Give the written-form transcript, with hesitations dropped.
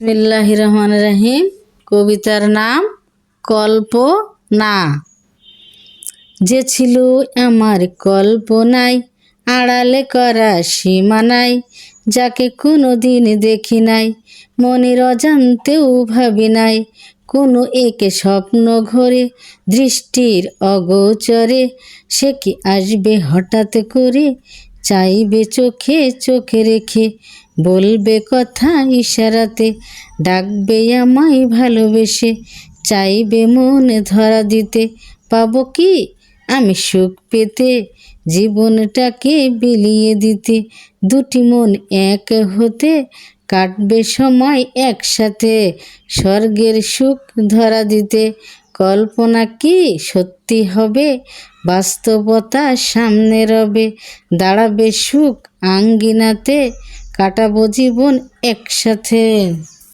বিসমিল্লাহির রহমানির রহিম। কবিতার নাম কল্পনা। যে ছিল আমার কল্পনায়, আড়ালে করা সীমানায়, যাকে কোনো দিন দেখি নাই, মনের অজান্তেও ভাবি নাই। কোনো একে স্বপ্ন ঘরে, দৃষ্টির অগোচরে, সে কি আসবে হঠাৎ করে, চাইবে চোখে চোখে রেখে, বলবে কথা ইশারাতে, ডাকবে আমায় ভালোবেসে, চাইবে মনে ধরা দিতে। পাবো কি আমি সুখ পেতে, জীবনটাকে বিলিয়ে দিতে, দুটি মন এক হতে, কাটবে সময় একসাথে, স্বর্গের সুখ ধরা দিতে। কল্পনা কি সত্যি হবে, বাস্তবতা সামনে রবে, দাঁড়াবে সুখ আঙ্গিনাতে, কাটাবো জীবন একসাথে।